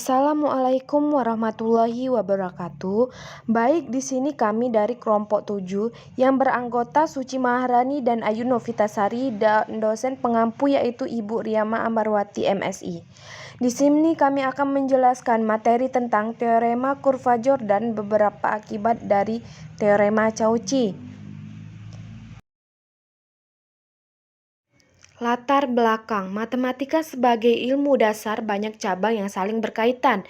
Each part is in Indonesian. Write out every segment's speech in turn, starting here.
Assalamualaikum warahmatullahi wabarakatuh. Baik, di sini kami dari kelompok 7 yang beranggota Suci Maharani dan Ayu Novitasari dan dosen pengampu yaitu Ibu Riyama Ambarwati MSI. Di sini kami akan menjelaskan materi tentang teorema kurva Jordan, beberapa akibat dari teorema Cauchy. Latar belakang matematika sebagai ilmu dasar banyak cabang yang saling berkaitan.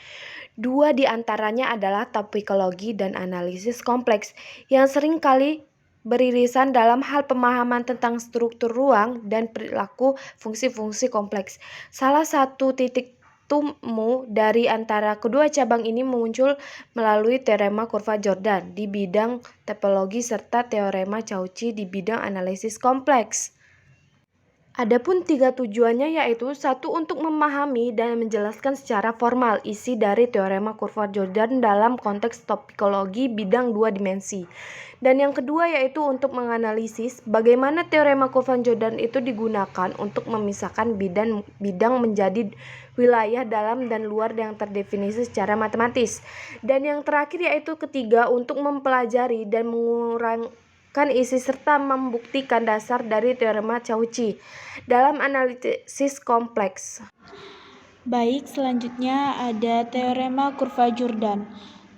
Dua di antaranya adalah topikologi dan analisis kompleks yang sering kali beririsan dalam hal pemahaman tentang struktur ruang dan perilaku fungsi-fungsi kompleks. Salah satu titik temu dari antara kedua cabang ini muncul melalui teorema kurva Jordan di bidang topologi serta teorema Cauchy di bidang analisis kompleks. Adapun tiga tujuannya yaitu satu untuk memahami dan menjelaskan secara formal isi dari teorema kurva Jordan dalam konteks topikologi bidang dua dimensi. Dan yang kedua yaitu untuk menganalisis bagaimana teorema kurva Jordan itu digunakan untuk memisahkan bidang menjadi wilayah dalam dan luar yang terdefinisi secara matematis. Dan yang terakhir yaitu ketiga untuk mempelajari dan mengurangkan isi serta membuktikan dasar dari teorema Cauchy dalam analisis kompleks. Baik, selanjutnya ada teorema kurva Jordan.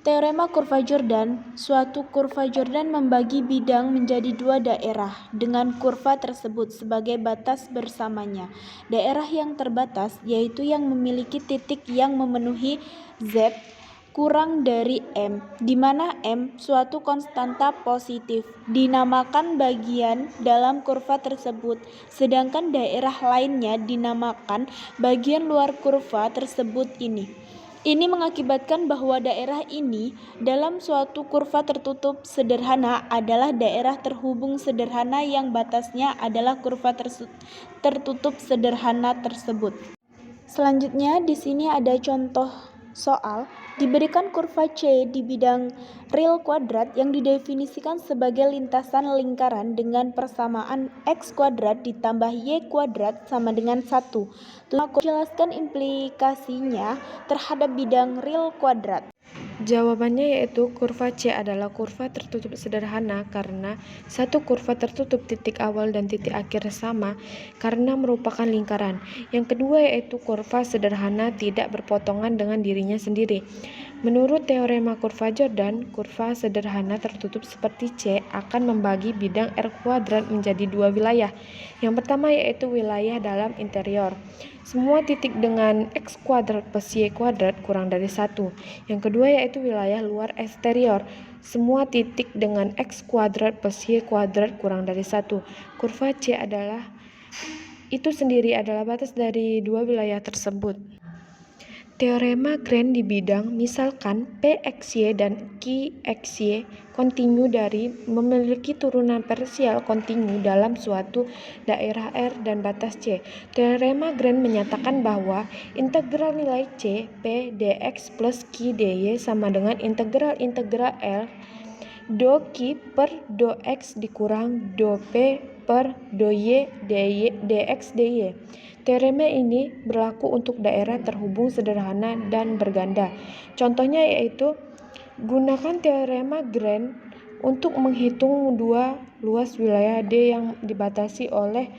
Teorema kurva Jordan, suatu kurva Jordan membagi bidang menjadi dua daerah dengan kurva tersebut sebagai batas bersamanya. Daerah yang terbatas yaitu yang memiliki titik yang memenuhi Z kurang dari M, di mana M suatu konstanta positif, dinamakan bagian dalam kurva tersebut, sedangkan daerah lainnya dinamakan bagian luar kurva tersebut ini. Ini mengakibatkan bahwa daerah ini dalam suatu kurva tertutup sederhana adalah daerah terhubung sederhana yang batasnya adalah kurva tertutup sederhana tersebut. Selanjutnya di sini ada contoh soal. Diberikan kurva C di bidang real kuadrat yang didefinisikan sebagai lintasan lingkaran dengan persamaan X kuadrat ditambah Y kuadrat sama dengan 1. Aku jelaskan implikasinya terhadap bidang real kuadrat. Jawabannya yaitu kurva C adalah kurva tertutup sederhana karena satu kurva tertutup titik awal dan titik akhir sama karena merupakan lingkaran. Yang kedua yaitu kurva sederhana tidak berpotongan dengan dirinya sendiri. Menurut teorema kurva Jordan, kurva sederhana tertutup seperti C akan membagi bidang R kuadrat menjadi dua wilayah. Yang pertama yaitu wilayah dalam interior. Semua titik dengan X kuadrat plus Y kuadrat kurang dari 1. Yang kedua yaitu wilayah luar eksterior. Semua titik dengan X kuadrat plus Y kuadrat kurang dari 1. Kurva C itu sendiri adalah batas dari dua wilayah tersebut. Teorema Green di bidang misalkan PXY dan QXY kontinu dari memiliki turunan parsial kontinu dalam suatu daerah R dan batas C. Teorema Green menyatakan bahwa integral nilai C P dx plus Q dy sama dengan integral L do Q per do X dikurang do P per do Y dx dy. Teorema ini berlaku untuk daerah terhubung sederhana dan berganda. Contohnya yaitu gunakan teorema Green untuk menghitung dua luas wilayah D yang dibatasi oleh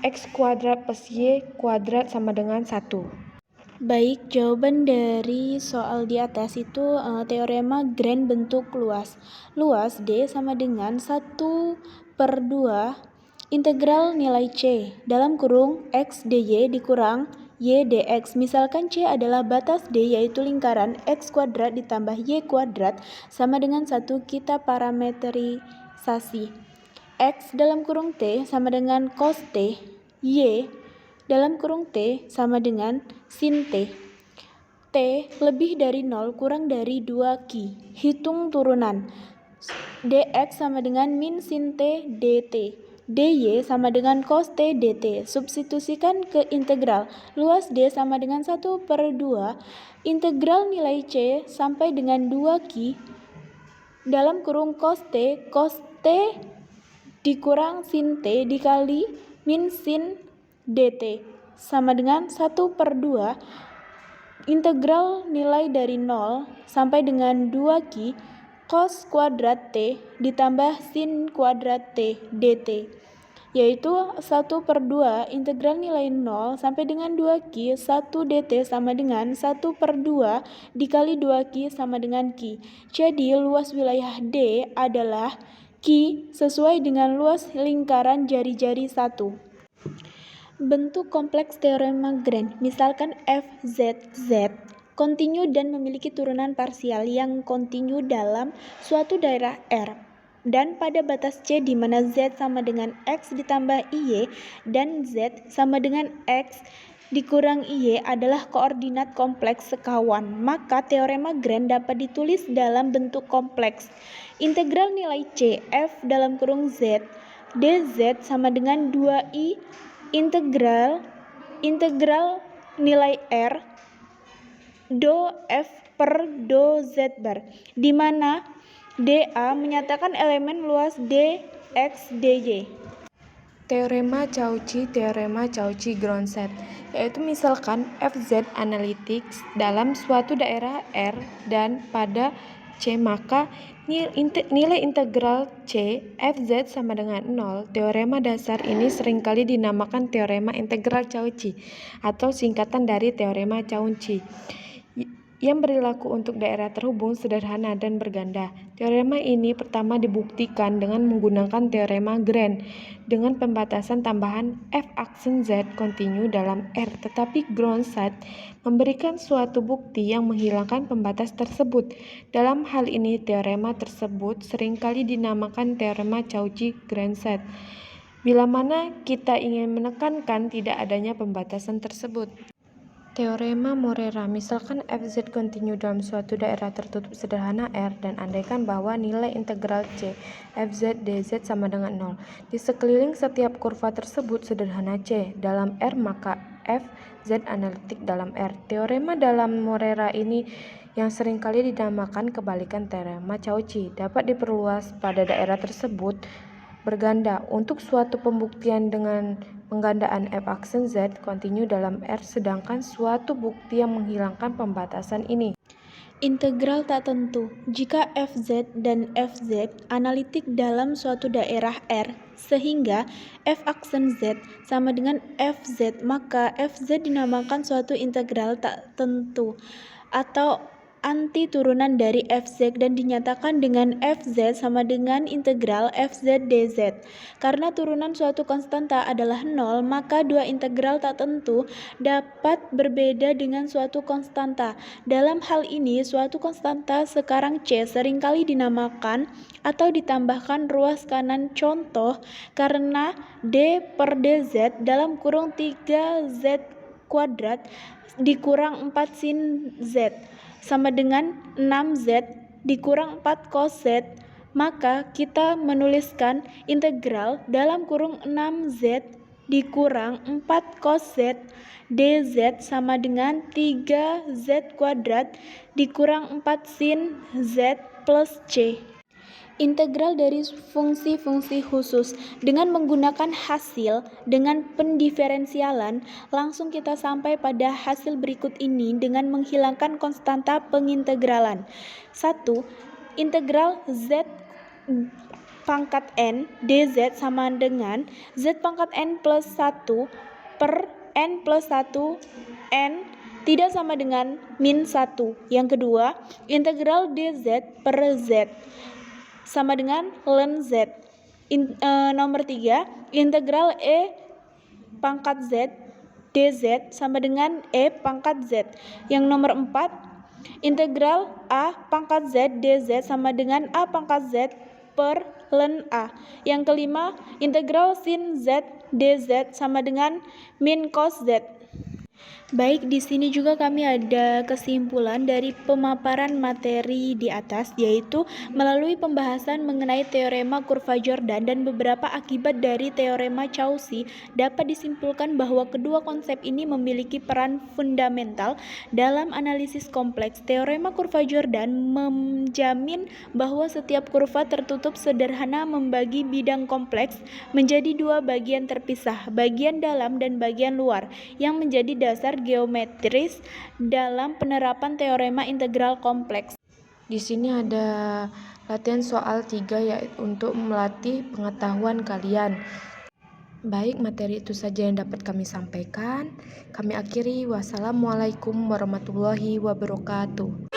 X kuadrat plus Y kuadrat sama dengan 1. Baik, jawaban dari soal di atas itu teorema Green bentuk luas. Luas D sama dengan 1/2 integral nilai C dalam kurung X dy dikurang Y dx. Misalkan C adalah batas D yaitu lingkaran X kuadrat ditambah Y kuadrat sama dengan 1, kita parametrisasi. X dalam kurung T sama dengan cos T, Y dalam kurung T sama dengan sin T. T lebih dari 0 kurang dari 2Q. Hitung turunan. dx sama dengan min sin T dt. dy sama dengan cos T dt. Substitusikan ke integral. Luas D sama dengan 1/2 integral nilai C sampai dengan 2Q dalam kurung cos T dikurang sin T dikali min sin dt sama dengan 1/2 integral nilai dari 0 sampai dengan 2Q cos kuadrat T ditambah sin kuadrat T dt, yaitu 1/2 integral nilai 0 sampai dengan 2Q 1 dt sama dengan 1/2 dikali 2Q sama dengan Q. Jadi luas wilayah D adalah Q sesuai dengan luas lingkaran jari-jari 1. Bentuk kompleks teorema Green, misalkan f(z)(z) kontinu dan memiliki turunan parsial yang kontinu dalam suatu daerah R, dan pada batas C di mana Z sama dengan X ditambah IY dan Z sama dengan X dikurang IY adalah koordinat kompleks sekawan, maka teorema Green dapat ditulis dalam bentuk kompleks. Integral nilai C f dalam kurung Z dz sama dengan 2i integral nilai R do f per do z bar, di mana dA menyatakan elemen luas D X dy. Teorema Cauchy-Grosset, yaitu misalkan fz analytics dalam suatu daerah R dan pada C, maka nilai integral C fz sama dengan 0. Teorema dasar ini seringkali dinamakan teorema integral Cauchy atau singkatan dari teorema Cauchy, yang berlaku untuk daerah terhubung, sederhana, dan berganda. Teorema ini pertama dibuktikan dengan menggunakan teorema Green dengan pembatasan tambahan f aksen Z kontinu dalam R, tetapi Grosset memberikan suatu bukti yang menghilangkan pembatas tersebut. Dalam hal ini, teorema tersebut seringkali dinamakan teorema Cauchy-Grosset, bila mana kita ingin menekankan tidak adanya pembatasan tersebut. Teorema Morera, misalkan fz kontinu dalam suatu daerah tertutup sederhana R dan andaikan bahwa nilai integral C fz dz sama dengan 0 di sekeliling setiap kurva tersebut sederhana C dalam R, maka fz analitik dalam R. Teorema dalam Morera ini yang seringkali dinamakan kebalikan teorema Cauchy dapat diperluas pada daerah tersebut berganda untuk suatu pembuktian dengan penggandaan f aksen Z kontinu dalam R, sedangkan suatu bukti yang menghilangkan pembatasan ini. Integral tak tentu. Jika fz dan fz analitik dalam suatu daerah R sehingga f aksen Z sama dengan fz, maka fz dinamakan suatu integral tak tentu atau anti turunan dari fz dan dinyatakan dengan fz sama dengan integral fz dz. Karena turunan suatu konstanta adalah 0, maka dua integral tak tentu dapat berbeda dengan suatu konstanta. Dalam hal ini, suatu konstanta sekarang C seringkali dinamakan atau ditambahkan ruas kanan contoh karena d per dz dalam kurung 3z kuadrat dikurang 4 sin z sama dengan 6z dikurang 4 cos z, maka kita menuliskan integral dalam kurung 6z dikurang 4 cos z dz sama dengan 3z kuadrat dikurang 4 sin z plus c. Integral dari fungsi-fungsi khusus. Dengan menggunakan hasil dengan pendiferensialan, langsung kita sampai pada hasil berikut ini dengan menghilangkan konstanta pengintegralan. 1. Integral z pangkat n dz sama dengan z pangkat n plus 1 per n plus 1 n tidak sama dengan min 1. Yang kedua, integral dz per z sama dengan ln z. Nomor 3, integral e pangkat z dz sama dengan e pangkat z. Yang nomor 4, integral a pangkat z dz sama dengan a pangkat z per ln a. Yang kelima, integral sin z dz sama dengan min cos z. Baik, di sini juga kami ada kesimpulan dari pemaparan materi di atas, yaitu melalui pembahasan mengenai teorema kurva Jordan dan beberapa akibat dari teorema Cauchy, dapat disimpulkan bahwa kedua konsep ini memiliki peran fundamental dalam analisis kompleks. Teorema kurva Jordan menjamin bahwa setiap kurva tertutup sederhana membagi bidang kompleks menjadi dua bagian terpisah, bagian dalam dan bagian luar, yang menjadi dasar dasar geometris dalam penerapan teorema integral kompleks. Di sini ada latihan soal 3 yaitu untuk melatih pengetahuan kalian. Baik, materi itu saja yang dapat kami sampaikan. Kami akhiri. Wassalamualaikum warahmatullahi wabarakatuh.